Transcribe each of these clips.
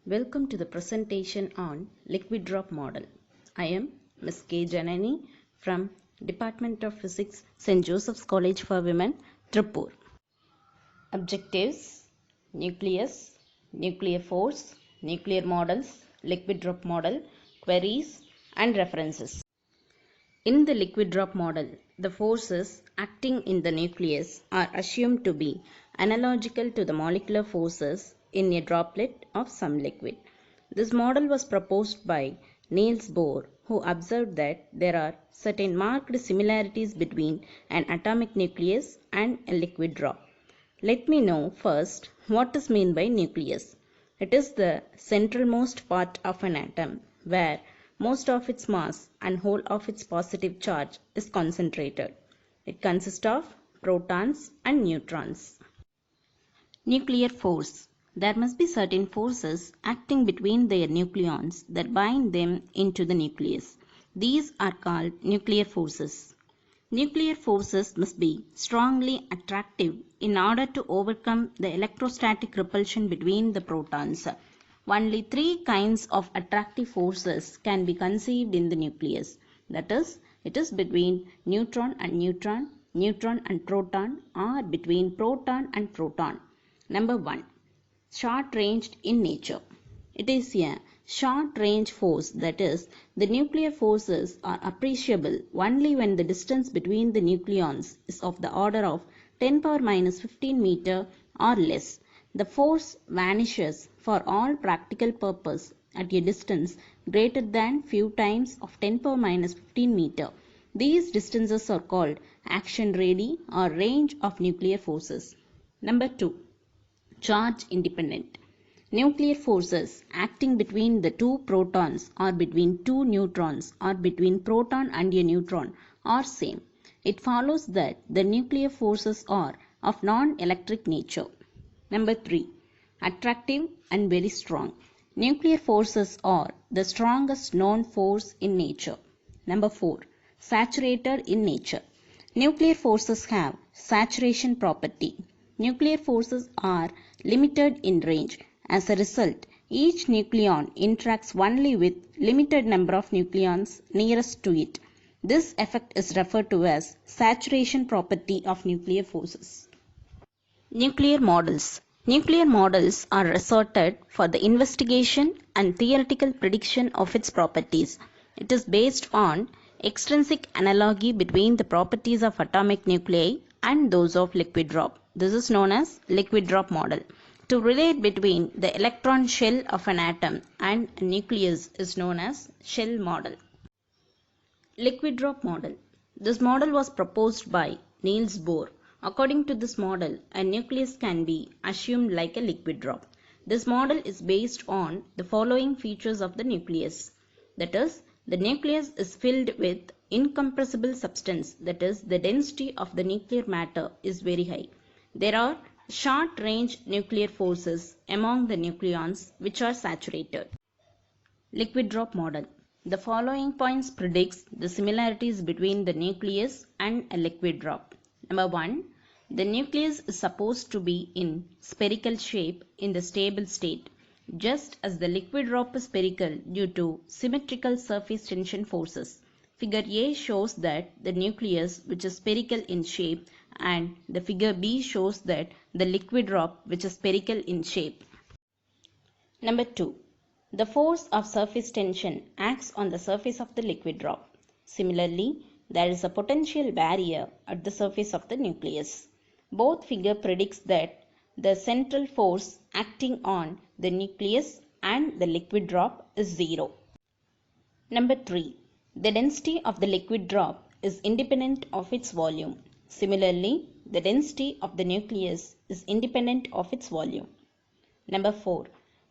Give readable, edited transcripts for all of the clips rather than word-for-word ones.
Welcome to the presentation on liquid drop model. I am Ms. K. Janani from Department of Physics, St. Joseph's College for Women, Tripur. Objectives: nucleus, nuclear force, nuclear models, liquid drop model, queries and references. In the liquid drop model, the forces acting in the nucleus are assumed to be analogical to the molecular forces in a droplet of some liquid. This model was proposed by Niels Bohr, who observed that there are certain marked similarities between an atomic nucleus and a liquid drop. Let me know first what is meant by nucleus. It is the centralmost part of an atom where most of its mass and whole of its positive charge is concentrated. It consists of protons and neutrons. Nuclear force. There must be certain forces acting between their nucleons that bind them into the nucleus. These are called nuclear forces. Nuclear forces must be strongly attractive in order to overcome the electrostatic repulsion between the protons. Only three kinds of attractive forces can be conceived in the nucleus. That is, it is between neutron and neutron, neutron and proton, or between proton and proton. Number 1. Short-ranged in nature. It is a short-range force, that is, the nuclear forces are appreciable only when the distance between the nucleons is of the order of 10 power minus 15 meter or less. The force vanishes for all practical purpose at a distance greater than few times of 10 power minus 15 meter. These distances are called action radii or range of nuclear forces. Number 2. Charge independent. Nuclear forces acting between the two protons or between two neutrons or between proton and a neutron are same. It follows that the nuclear forces are of non-electric nature. Number 3. Attractive and very strong. Nuclear forces are the strongest known force in nature. Number 4. Saturated in nature. Nuclear forces have saturation property. Nuclear forces are limited in range. As a result, each nucleon interacts only with limited number of nucleons nearest to it. This effect is referred to as saturation property of nuclear forces. Nuclear models. Nuclear models are resorted for the investigation and theoretical prediction of its properties. It is based on extrinsic analogy between the properties of atomic nuclei and those of liquid drop. This is known as liquid drop model. To relate between the electron shell of an atom and a nucleus is known as shell model. Liquid drop model. This model was proposed by Niels Bohr. According to this model, a nucleus can be assumed like a liquid drop. This model is based on the following features of the nucleus. That is, the nucleus is filled with incompressible substance, that is, the density of the nuclear matter is very high. There are short-range nuclear forces among the nucleons which are saturated. Liquid drop model. The following points predicts the similarities between the nucleus and a liquid drop. Number 1. The nucleus is supposed to be in spherical shape in the stable state, just as the liquid drop is spherical due to symmetrical surface tension forces. Figure A shows that the nucleus which is spherical in shape, and the figure B shows that the liquid drop which is spherical in shape. Number 2. The force of surface tension acts on the surface of the liquid drop. Similarly, there is a potential barrier at the surface of the nucleus. Both figure predicts that the central force acting on the nucleus and the liquid drop is 0. Number 3. The density of the liquid drop is independent of its volume. Similarly, the density of the nucleus is independent of its volume. Number 4.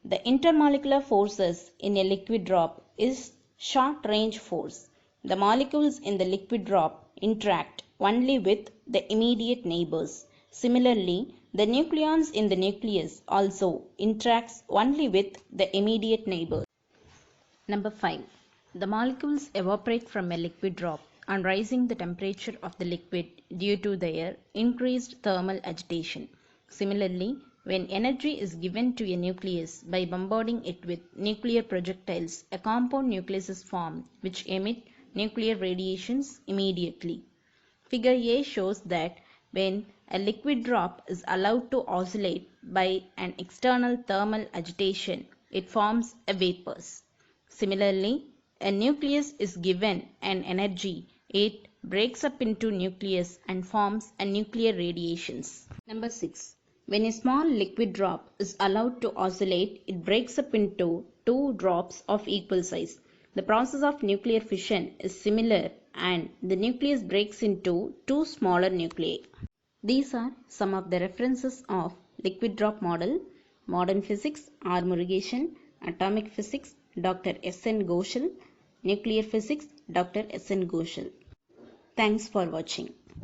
The intermolecular forces in a liquid drop is short-range force. The molecules in the liquid drop interact only with the immediate neighbors. Similarly, the nucleons in the nucleus also interacts only with the immediate neighbors. Number 5. The molecules evaporate from a liquid drop on rising the temperature of the liquid due to their increased thermal agitation. Similarly, When energy is given to a nucleus by bombarding it with nuclear projectiles, a compound nucleus is formed which emit nuclear radiations immediately. Figure A shows that when a liquid drop is allowed to oscillate by an external thermal agitation, it forms a vapor. Similarly, a nucleus is given an energy, it breaks up into nucleus and forms a nuclear radiations. Number 6. When a small liquid drop is allowed to oscillate, it breaks up into two drops of equal size. The process of nuclear fission is similar and the nucleus breaks into two smaller nuclei. These are some of the references of liquid drop model, Modern Physics, R. Murugesan, Atomic Physics, Dr. S. N. Ghoshal, Nuclear Physics, Dr. S. N. Ghoshal. Thanks for watching.